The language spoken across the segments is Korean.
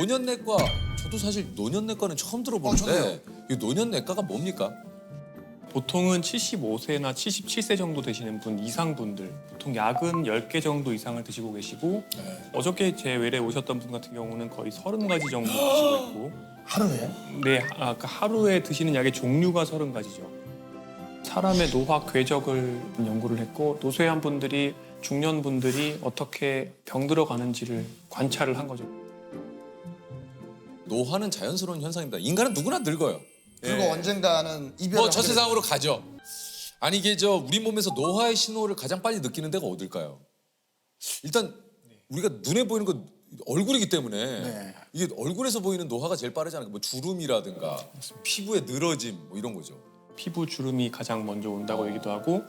노년내과, 저도 사실 노년내과는 처음 들어보는데 이 노년내과가 뭡니까? 보통은 75세나 77세 정도 되시는 분 이상 분들, 보통 약은 10개 정도 이상을 드시고 계시고 어저께 제 외래 오셨던 분 같은 경우는 거의 30가지 정도 드시고 있고 하루에? 네, 그러니까 하루에 드시는 약의 종류가 30가지죠. 사람의 노화 궤적을 연구를 했고 노쇠한 분들이, 중년 분들이 어떻게 병들어 가는지를 관찰을 한 거죠. 노화는 자연스러운 현상입니다. 인간은 누구나 늙어요. 그리고 예. 언젠가는 이별을 뭐 저 하게 세상으로 가죠. 아니 이게 우리 몸에서 노화의 신호를 가장 빨리 느끼는 데가 어딜까요? 일단 우리가 눈에 보이는 건 얼굴이기 때문에 네. 이게 얼굴에서 보이는 노화가 제일 빠르잖아요. 뭐 주름이라든가 피부의 늘어짐 뭐 이런 거죠. 피부 주름이 가장 먼저 온다고 얘기도 하고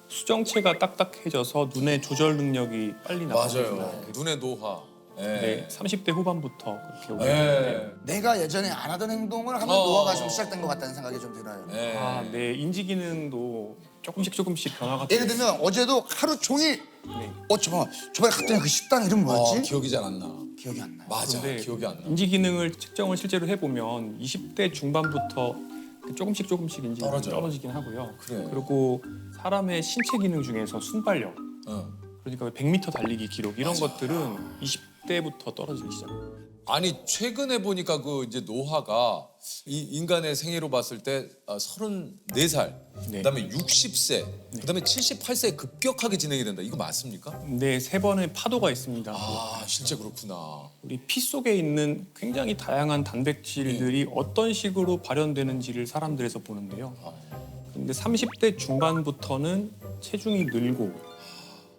수정체가 딱딱해져서 눈의 조절 능력이 빨리 나빠집니다. 눈의 노화. 예. 네, 30대 후반부터 그렇게 오게 예. 되는데 내가 예전에 안 하던 행동을 하면 노화가 좀 시작된 것 같다는 생각이 좀 들어요. 예. 네, 인지 기능도 조금씩 변화가 예를 들면 어제도 하루 종일 네. 저번에 갔더니 그 식당 이름 뭐였지? 기억이 잘 안 나. 기억이 안 나요. 맞아. 근데 기억이 안 나. 인지 기능을 측정을 실제로 해보면 20대 중반부터 조금씩 인지 기능이 떨어지긴 하고요. 그래. 그리고 사람의 신체 기능 중에서 순발력, 어. 그러니까 100m 달리기 기록 이런 것들은 20대부터 떨어지기 시작해요. 아니 최근에 보니까 그 이제 노화가 이 인간의 생애로 봤을 때 34살, 네. 그다음에 60세, 그다음에 78세에 급격하게 진행이 된다. 이거 맞습니까? 네, 3번의 파도가 있습니다. 아 실제 그렇구나. 우리 피 속에 있는 굉장히 다양한 단백질들이 어떤 식으로 발현되는지를 사람들에서 보는데요. 근데 30대 중반부터는 체중이 늘고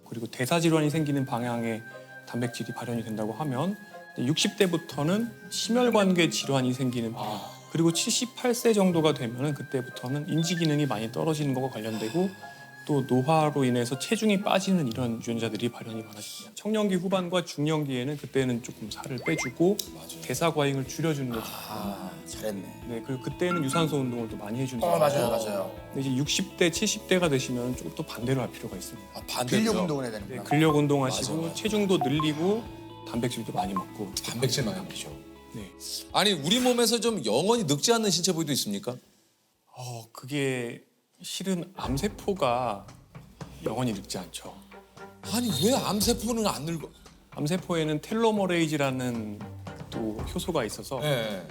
그리고 대사질환이 생기는 방향의 단백질이 발현이 된다고 하면 60대부터는 심혈관계 질환이 생기는 방향, 그리고 78세 정도가 되면은 그때부터는 인지 기능이 많이 떨어지는 것과 관련되고 또 노화로 인해서 체중이 빠지는 이런 유전자들이 발현이 많아집니다. 청년기 후반과 중년기에는 그때는 조금 살을 빼주고 대사 과잉을 줄여주는 게 좋고, 잘했네. 네, 그리고 그때는 유산소 운동을 또 많이 해주는 거죠. 맞아요. 근데 이제 60대, 70대가 되시면 조금 또 반대로 할 필요가 있습니다. 아, 반대로. 근력 운동을 해야 네, 되는구나. 근력 운동하시고 맞아. 체중도 늘리고 단백질도 많이 먹고. 단백질 많이 먹죠. 네. 아니 우리 몸에서 좀 영원히 늙지 않는 신체 부위도 있습니까? 그게 실은 암세포가 영원히 늙지 않죠. 아니 왜 암세포는 안 늙어? 암세포에는 텔로머레이즈라는 또 효소가 있어서 예.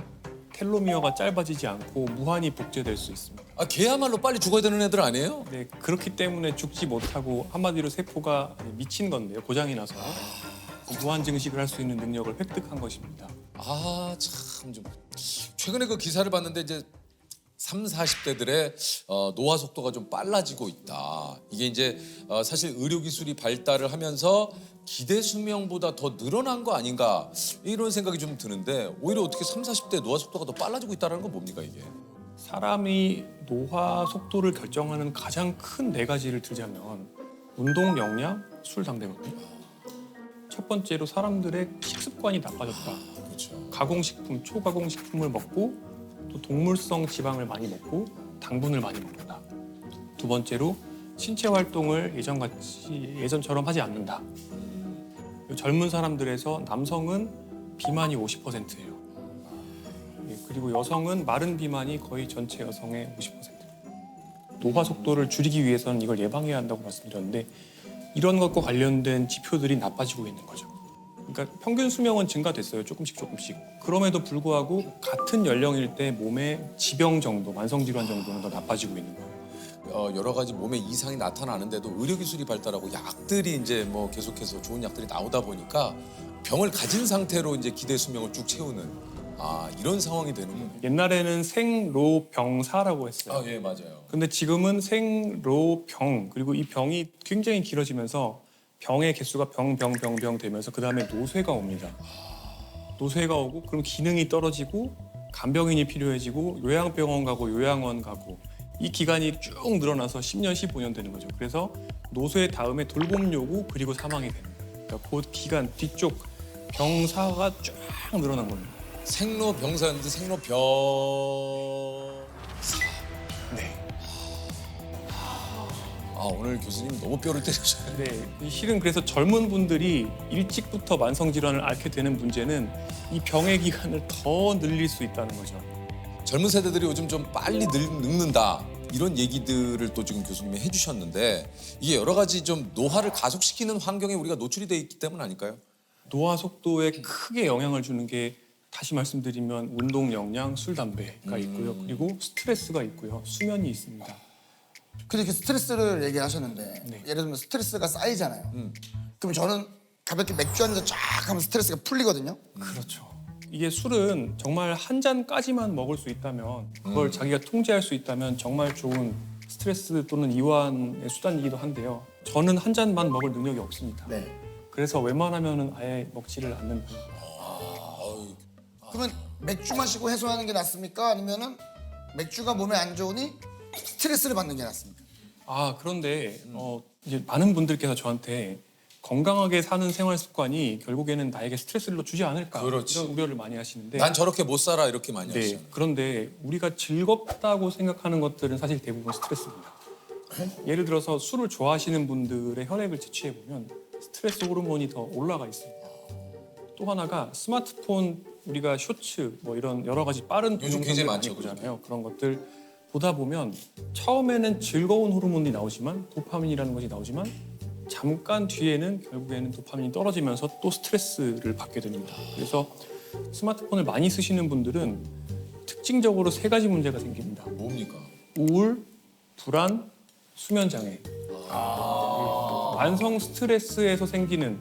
텔로미어가 짧아지지 않고 무한히 복제될 수 있습니다. 아 걔야말로 빨리 죽어야 되는 애들 아니에요? 네, 그렇기 때문에 죽지 못하고 한마디로 세포가 미친 건데요. 고장이 나서 무한 증식을 할 수 있는 능력을 획득한 것입니다. 아 참 좀 최근에 그 기사를 봤는데 이제 30, 40대들의 노화 속도가 좀 빨라지고 있다. 이게 이제 사실 의료 기술이 발달을 하면서 기대 수명보다 더 늘어난 거 아닌가 이런 생각이 좀 드는데 오히려 어떻게 30, 40대 노화 속도가 더 빨라지고 있다는 건 뭡니까 이게? 사람이 노화 속도를 결정하는 가장 큰 4가지를 들자면 운동, 영양, 술, 담배거든요. 첫 번째로 사람들의 식습관이 나빠졌다. 그렇죠. 가공식품, 초가공식품을 먹고 또 동물성 지방을 많이 먹고 당분을 많이 먹는다. 두 번째로 신체 활동을 예전처럼 하지 않는다. 젊은 사람들에서 남성은 비만이 50%예요. 그리고 여성은 마른 비만이 거의 전체 여성의 50%예요. 노화 속도를 줄이기 위해서는 이걸 예방해야 한다고 말씀드렸는데 이런 것과 관련된 지표들이 나빠지고 있는 거죠. 그러니까 평균 수명은 증가됐어요. 조금씩. 그럼에도 불구하고 같은 연령일 때 몸의 지병 정도, 만성 질환 정도는 더 나빠지고 있는 거예요. 여러 가지 몸에 이상이 나타나는데도 의료 기술이 발달하고 약들이 이제 뭐 계속해서 좋은 약들이 나오다 보니까 병을 가진 상태로 이제 기대 수명을 쭉 채우는 이런 상황이 되는군요. 옛날에는 생로병사라고 했어요. 아 예 맞아요. 근데 지금은 생로병, 그리고 이 병이 굉장히 길어지면서 병의 개수가 병 되면서 그 다음에 노쇠가 옵니다. 노쇠가 오고 그럼 기능이 떨어지고 간병인이 필요해지고 요양병원 가고 요양원 가고 이 기간이 쭉 늘어나서 10년, 15년 되는 거죠. 그래서 노쇠 다음에 돌봄 요구 그리고 사망이 되는 거예요. 그러니까 그 기간 뒤쪽 병사가 쫙 늘어난 겁니다. 생로병사였는데 생로병사. 네. 오늘 교수님 너무 뼈를 때리셔요. 네, 실은 그래서 젊은 분들이 일찍부터 만성 질환을 앓게 되는 문제는 이 병의 기간을 더 늘릴 수 있다는 거죠. 젊은 세대들이 요즘 좀 빨리 늙는다 이런 얘기들을 또 지금 교수님이 해주셨는데 이게 여러 가지 좀 노화를 가속시키는 환경에 우리가 노출이 돼 있기 때문 아닐까요? 노화 속도에 크게 영향을 주는 게 다시 말씀드리면 운동 역량, 술, 담배가 있고요. 그리고 스트레스가 있고요. 수면이 있습니다. 근데 그 스트레스를 얘기하셨는데 네. 예를 들면 스트레스가 쌓이잖아요. 그럼 저는 가볍게 맥주 한 잔 쫙 하면 스트레스가 풀리거든요. 그렇죠. 이게 술은 정말 한 잔까지만 먹을 수 있다면 그걸 자기가 통제할 수 있다면 정말 좋은 스트레스 또는 이완의 수단이기도 한데요. 저는 한 잔만 먹을 능력이 없습니다. 네. 그래서 웬만하면 아예 먹지를 않는 편입니다. 그러면 맥주 마시고 해소하는 게 낫습니까? 아니면은 맥주가 몸에 안 좋으니 스트레스를 받는 게 낫습니까? 그런데 이제 많은 분들께서 저한테 건강하게 사는 생활 습관이 결국에는 나에게 스트레스를 주지 않을까 그렇지. 이런 우려를 많이 하시는데 난 저렇게 못 살아 이렇게 많이 네, 하시잖아요. 그런데 우리가 즐겁다고 생각하는 것들은 사실 대부분 스트레스입니다. 예를 들어서 술을 좋아하시는 분들의 혈액을 채취해 보면 스트레스 호르몬이 더 올라가 있습니다. 또 하나가 스마트폰 우리가 쇼츠 뭐 이런 여러 가지 빠른 요즘 동영상들 굉장히 많이 많죠, 보잖아요. 그런 것들 보다 보면 처음에는 즐거운 호르몬이 나오지만 도파민이라는 것이 나오지만 잠깐 뒤에는 결국에는 도파민이 떨어지면서 또 스트레스를 받게 됩니다. 그래서 스마트폰을 많이 쓰시는 분들은 특징적으로 세 가지 문제가 생깁니다. 뭡니까? 우울, 불안, 수면 장애. 만성 스트레스에서 생기는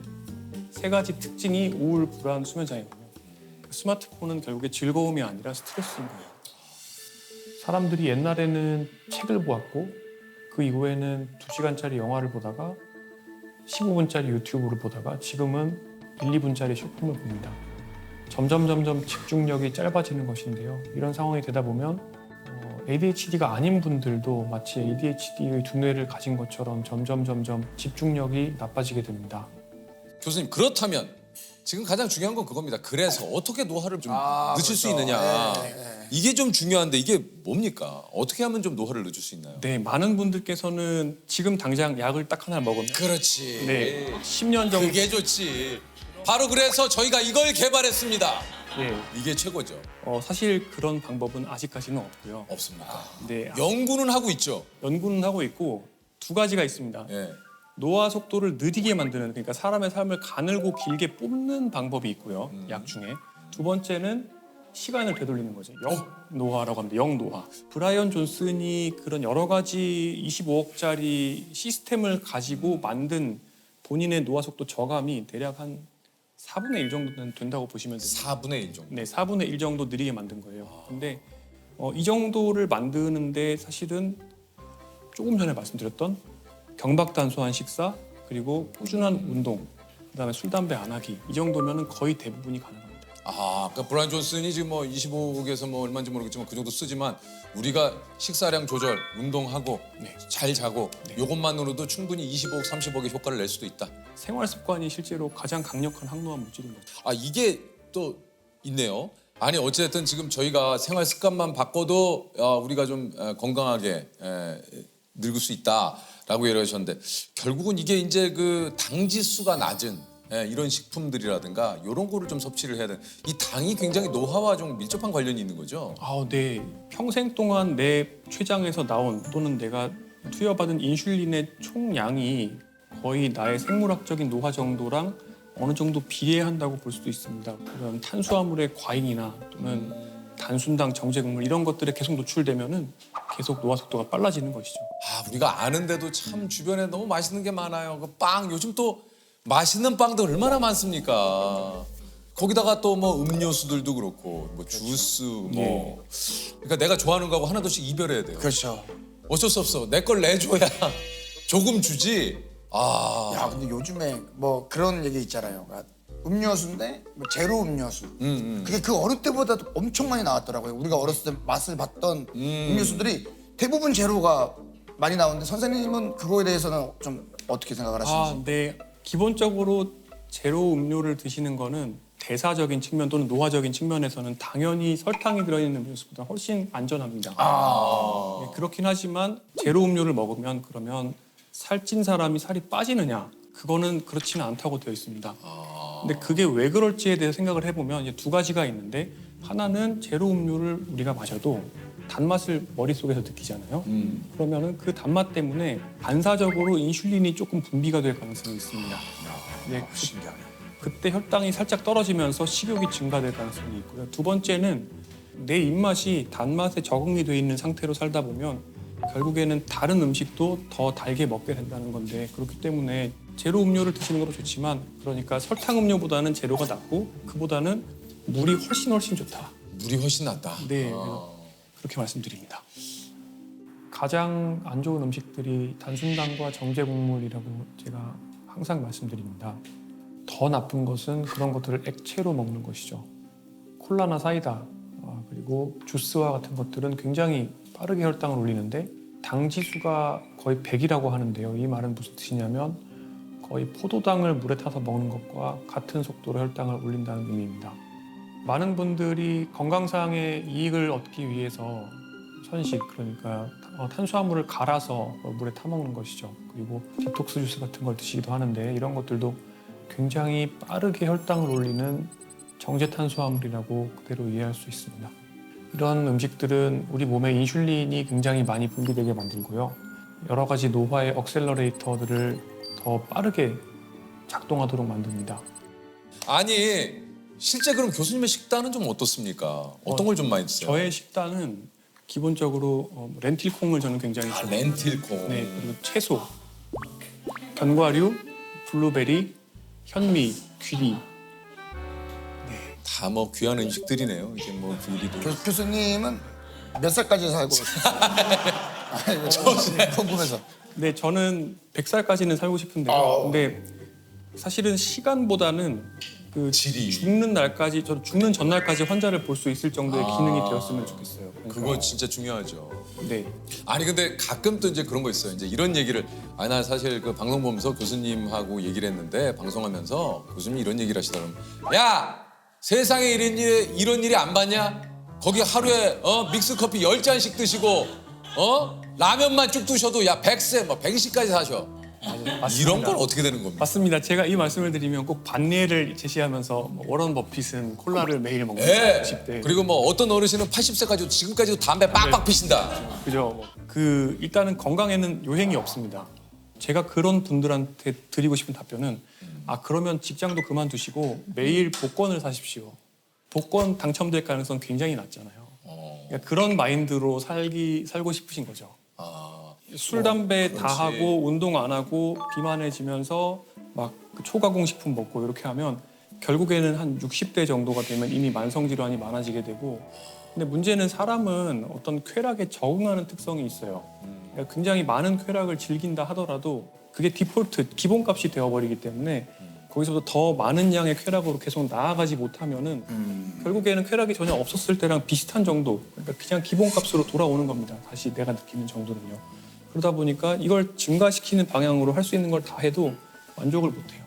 세 가지 특징이 우울, 불안, 수면 장애거든요. 스마트폰은 결국에 즐거움이 아니라 스트레스인 거예요. 사람들이 옛날에는 책을 보았고 그 이후에는 2시간짜리 영화를 보다가 15분짜리 유튜브를 보다가 지금은 1, 2분짜리 쇼폼을 봅니다. 점점 집중력이 짧아지는 것인데요. 이런 상황이 되다 보면 ADHD가 아닌 분들도 마치 ADHD의 두뇌를 가진 것처럼 점점 집중력이 나빠지게 됩니다. 교수님 그렇다면 지금 가장 중요한 건 그겁니다. 그래서 어떻게 노화를 좀 늦출 수 그렇죠. 있느냐. 네. 이게 좀 중요한데 이게 뭡니까? 어떻게 하면 좀 노화를 늦출 수 있나요? 네, 많은 분들께서는 지금 당장 약을 딱 하나 먹으면 그렇지. 네, 10년 정도 그게 좋지. 바로 그래서 저희가 이걸 개발했습니다. 네, 이게 최고죠. 사실 그런 방법은 아직까지는 없고요. 없습니까? 네, 연구는 하고 있죠. 연구는 하고 있고 두 가지가 있습니다. 예. 노화 속도를 느리게 만드는 그러니까 사람의 삶을 가늘고 길게 뽑는 방법이 있고요. 약 중에 두 번째는 시간을 되돌리는 거죠. 영노화라고 합니다. 영노화. 브라이언 존슨이 그런 여러 가지 25억짜리 시스템을 가지고 만든 본인의 노화 속도 저감이 대략 한 4분의 1 정도는 된다고 보시면 됩니다. 4분의 1 정도. 네, 4분의 1 정도 느리게 만든 거예요. 근데 이 정도를 만드는데 사실은 조금 전에 말씀드렸던 경박단소한 식사 그리고 꾸준한 운동 그다음에 술 담배 안 하기 이 정도면은 거의 대부분이 가능합니다. 그러니까 브라이언 존슨이 지금 뭐 25억에서 뭐 얼마인지 모르겠지만 그 정도 쓰지만 우리가 식사량 조절, 운동하고 네. 잘 자고 이것만으로도 충분히 25억, 30억의 효과를 낼 수도 있다. 생활 습관이 실제로 가장 강력한 항노화 물질인 거죠. 이게 또 있네요. 아니 어쨌든 지금 저희가 생활 습관만 바꿔도 우리가 좀 건강하게 늙을 수 있다라고 얘기하셨는데 결국은 이게 이제 그 당지수가 낮은 이런 식품들이라든가 이런 거를 좀 섭취를 해야 돼. 이 당이 굉장히 노화와 좀 밀접한 관련이 있는 거죠. 네. 평생 동안 내 췌장에서 나온 또는 내가 투여받은 인슐린의 총량이 거의 나의 생물학적인 노화 정도랑 어느 정도 비례한다고 볼 수도 있습니다. 그런 탄수화물의 과잉이나 또는 단순당, 정제국물 이런 것들에 계속 노출되면은 계속 노화 속도가 빨라지는 것이죠. 우리가 아는데도 참 주변에 너무 맛있는 게 많아요. 그 빵 요즘 또 맛있는 빵도 얼마나 많습니까? 거기다가 또 뭐 음료수들도 그렇고 뭐 주스 뭐 그러니까 내가 좋아하는 거하고 하나둘씩 이별해야 돼요. 그렇죠. 어쩔 수 없어. 내 걸 내줘야 조금 주지. 야, 근데 요즘에 뭐 그런 얘기 있잖아요. 그러니까 음료수인데 뭐 제로 음료수. 그게 그 어느 때보다도 엄청 많이 나왔더라고요. 우리가 어렸을 때 맛을 봤던 음료수들이 대부분 제로가 많이 나오는데 선생님은 그거에 대해서는 좀 어떻게 생각을 하시는지? 네. 기본적으로 제로 음료를 드시는 거는 대사적인 측면 또는 노화적인 측면에서는 당연히 설탕이 들어있는 음료수보다 훨씬 안전합니다. 네, 그렇긴 하지만 제로 음료를 먹으면 그러면 살찐 사람이 살이 빠지느냐? 그거는 그렇지는 않다고 되어 있습니다. 근데 그게 왜 그럴지에 대해서 생각을 해보면 이제 두 가지가 있는데 하나는 제로 음료를 우리가 마셔도 단맛을 머릿속에서 느끼잖아요. 그러면은 그 단맛 때문에 반사적으로 인슐린이 조금 분비가 될 가능성이 있습니다. 네, 신기하네. 그때 혈당이 살짝 떨어지면서 식욕이 증가될 가능성이 있고요. 두 번째는 내 입맛이 단맛에 적응이 돼 있는 상태로 살다 보면 결국에는 다른 음식도 더 달게 먹게 된다는 건데 그렇기 때문에 제로 음료를 드시는 것도 좋지만 그러니까 설탕 음료보다는 제로가 낫고 그보다는 물이 훨씬 좋다. 물이 훨씬 낫다. 네, 그래서 그렇게 말씀드립니다. 가장 안 좋은 음식들이 단순당과 정제 곡물이라고 제가 항상 말씀드립니다. 더 나쁜 것은 그런 것들을 액체로 먹는 것이죠. 콜라나 사이다 그리고 주스와 같은 것들은 굉장히 빠르게 혈당을 올리는데 당 지수가 거의 100이라고 하는데요. 이 말은 무슨 뜻이냐면 거의 포도당을 물에 타서 먹는 것과 같은 속도로 혈당을 올린다는 의미입니다. 많은 분들이 건강상의 이익을 얻기 위해서 선식 그러니까 탄수화물을 갈아서 물에 타 먹는 것이죠. 그리고 디톡스 주스 같은 걸 드시기도 하는데 이런 것들도 굉장히 빠르게 혈당을 올리는 정제 탄수화물이라고 그대로 이해할 수 있습니다. 이런 음식들은 우리 몸에 인슐린이 굉장히 많이 분비되게 만들고요. 여러 가지 노화의 억셀러레이터들을 더 빠르게 작동하도록 만듭니다. 아니 실제 그럼 교수님의 식단은 좀 어떻습니까? 어떤 걸 좀 많이 드세요? 저의 식단은 기본적으로 렌틸콩을 저는 굉장히 좋아해요. 렌틸콩. 네, 그리고 채소, 견과류, 블루베리, 현미, 귀리. 다 뭐 귀한 음식들이네요. 이제 뭐 귀리도. 교수님은 몇 살까지 살고 있어요? 궁금해서. 네, 저는 100살까지는 살고 싶은데요. 근데 사실은 시간보다는 그 질이. 죽는 날까지, 저 죽는 전날까지 환자를 볼 수 있을 정도의 기능이 되었으면 좋겠어요. 그러니까, 그거 진짜 중요하죠. 네. 아니 근데 가끔 또 이제 그런 거 있어요. 이제 이런 얘기를 나 사실 그 방송 보면서 교수님하고 얘기를 했는데 방송하면서 교수님이 이런 얘기를 하시더라고요. 야 세상에 이런 일이 안 봤냐? 거기 하루에 믹스 커피 10잔씩 드시고 라면만 쭉 드셔도 야 100세 뭐 120까지 사셔. 맞습니다. 이런 건 어떻게 되는 겁니까? 맞습니다. 제가 이 말씀을 드리면 꼭 반례를 제시하면서 뭐 워런 버핏은 콜라를 매일 먹는 예. 90대. 그리고 뭐 어떤 어르신은 80세까지도 지금까지도 담배 빡빡 피신다. 그죠. 그 일단은 건강에는 요행이 없습니다. 제가 그런 분들한테 드리고 싶은 답변은 그러면 직장도 그만두시고 매일 복권을 사십시오. 복권 당첨될 가능성 굉장히 낮잖아요. 그러니까 그런 마인드로 살고 싶으신 거죠. 술, 담배 다 그렇지. 하고 운동 안 하고 비만해지면서 막 초가공 식품 먹고 이렇게 하면 결국에는 한 60대 정도가 되면 이미 만성 질환이 많아지게 되고 근데 문제는 사람은 어떤 쾌락에 적응하는 특성이 있어요. 그러니까 굉장히 많은 쾌락을 즐긴다 하더라도 그게 디폴트, 기본값이 되어버리기 때문에 거기서부터 더 많은 양의 쾌락으로 계속 나아가지 못하면은 결국에는 쾌락이 전혀 없었을 때랑 비슷한 정도, 그러니까 그냥 기본값으로 돌아오는 겁니다. 다시 내가 느끼는 정도는요. 그러다 보니까 이걸 증가시키는 방향으로 할 수 있는 걸 다 해도 만족을 못해요.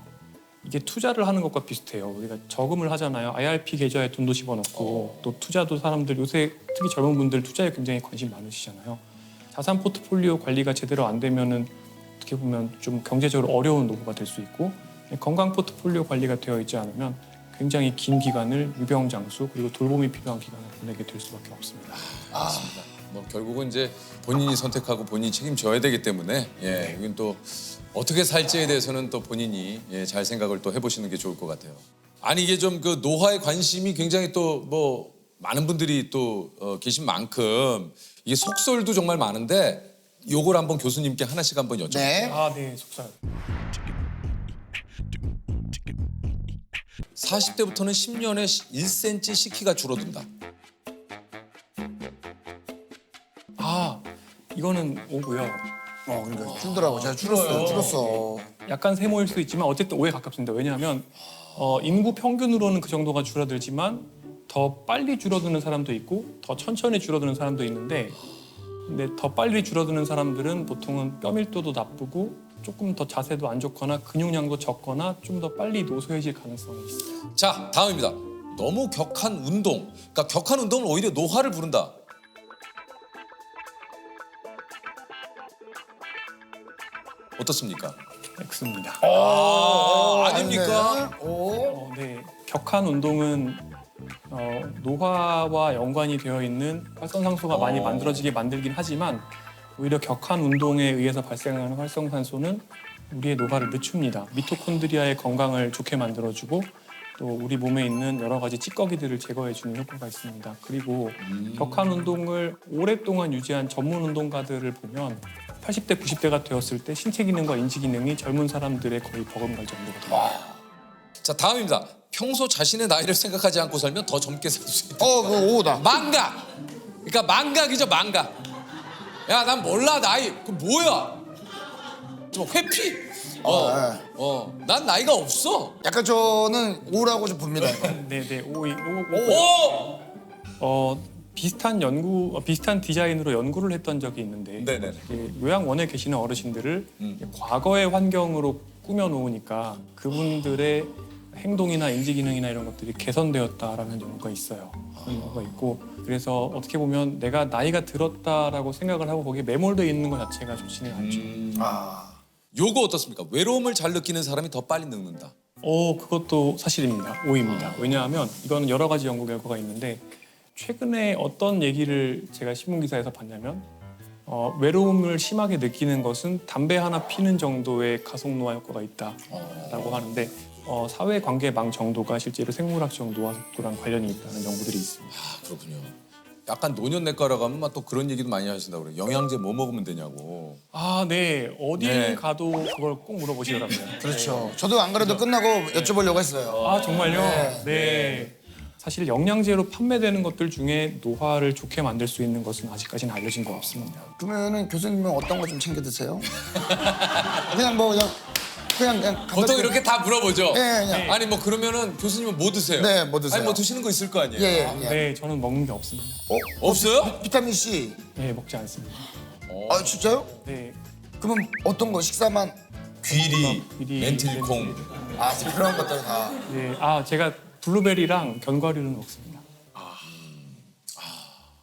이게 투자를 하는 것과 비슷해요. 우리가 저금을 하잖아요. IRP 계좌에 돈도 집어넣고 또 투자도 사람들 요새 특히 젊은 분들 투자에 굉장히 관심 많으시잖아요. 자산 포트폴리오 관리가 제대로 안 되면은 어떻게 보면 좀 경제적으로 어려운 노후가 될 수 있고 건강 포트폴리오 관리가 되어 있지 않으면 굉장히 긴 기간을 유병장수 그리고 돌봄이 필요한 기간을 보내게 될 수밖에 없습니다. 맞습니다. 뭐 결국은 이제 본인이 선택하고 본인이 책임져야 되기 때문에 이건 또 어떻게 살지에 대해서는 또 본인이 잘 생각을 또 해보시는 게 좋을 것 같아요. 아니 이게 좀 그 노화에 관심이 굉장히 또 뭐 많은 분들이 또 계신 만큼 이게 속설도 정말 많은데 요걸 한번 교수님께 하나씩 한번 여쭤볼게요. 네. 네, 속살. 40대부터는 10년에 1cm씩 키가 줄어든다. 이거는 오고요. 그러니까 줄더라고. 제가 줄었어. 약간 세모일 수 있지만 어쨌든 오에 가깝습니다. 왜냐하면 인구 평균으로는 그 정도가 줄어들지만 더 빨리 줄어드는 사람도 있고 더 천천히 줄어드는 사람도 있는데 근데 더 빨리 줄어드는 사람들은 보통은 뼈 밀도도 나쁘고 조금 더 자세도 안 좋거나 근육량도 적거나 좀 더 빨리 노쇠해질 가능성이 있어요. 자, 다음입니다. 너무 격한 운동. 그러니까 격한 운동은 오히려 노화를 부른다. 어떻습니까? X입니다. 아닙니까? 오. 네, 격한 운동은 노화와 연관이 되어 있는 활성산소가 많이 만들어지게 만들긴 하지만 오히려 격한 운동에 의해서 발생하는 활성산소는 우리의 노화를 늦춥니다. 미토콘드리아의 건강을 좋게 만들어주고 또 우리 몸에 있는 여러 가지 찌꺼기들을 제거해주는 효과가 있습니다. 그리고 격한 운동을 오랫동안 유지한 전문 운동가들을 보면 80대, 90대가 되었을 때 신체 기능과 인지 기능이 젊은 사람들의 거의 버금갈 정도가 됩니다. 자, 다음입니다. 평소 자신의 나이를 생각하지 않고 살면 더 젊게 살 수 있다. 그 오다. 망각. 그러니까 망각이죠, 망각. 야, 난 몰라 나이. 그 뭐야? 좀 회피. 난 나이가 없어. 약간 저는 오라고 좀 봅니다. 이거. 네, 오. 비슷한 디자인으로 연구를 했던 적이 있는데 네네. 요양원에 계시는 어르신들을 과거의 환경으로 꾸며놓으니까 그분들의 행동이나 인지 기능이나 이런 것들이 개선되었다라는 연구가 있어요. 그런 연구가 있고 그래서 어떻게 보면 내가 나이가 들었다라고 생각을 하고 거기에 매몰되어 있는 것 자체가 좋지는 않죠. 요거 어떻습니까? 외로움을 잘 느끼는 사람이 더 빨리 늙는다. 그것도 사실입니다. 오입니다. 왜냐하면 이거는 여러 가지 연구 결과가 있는데 최근에 어떤 얘기를 제가 신문기사에서 봤냐면 외로움을 심하게 느끼는 것은 담배 하나 피는 정도의 가속노화 효과가 있다라고 하는데 사회관계망 정도가 실제로 생물학적 노화 속도랑 관련이 있다는 연구들이 있습니다. 그렇군요. 약간 노년내과라 가면 또 그런 얘기도 많이 하신다고 그래요. 영양제 뭐 먹으면 되냐고. 네. 어딜 네. 가도 그걸 꼭 물어보시더라고요. 그렇죠. 저도 안 그래도 끝나고 여쭤보려고 했어요. 정말요? 네. 네. 사실 영양제로 판매되는 것들 중에 노화를 좋게 만들 수 있는 것은 아직까지는 알려진 거 없습니다. 그러면은 교수님은 어떤 거 좀 챙겨 드세요? 그냥 보통 이렇게 다 물어보죠. 그냥. 아니 뭐 그러면은 교수님은 뭐 드세요? 네, 뭐 드세요? 아니 뭐 드시는 거 있을 거 아니에요? 예. 네, 저는 먹는 게 없습니다. 없어요? 비타민 C. 네, 먹지 않습니다. 진짜요? 네, 그러면 어떤 거 식사만? 귀리, 귀리, 렌틸콩. 그런 것들 다. 네, 제가 블루베리랑 견과류는 먹습니다.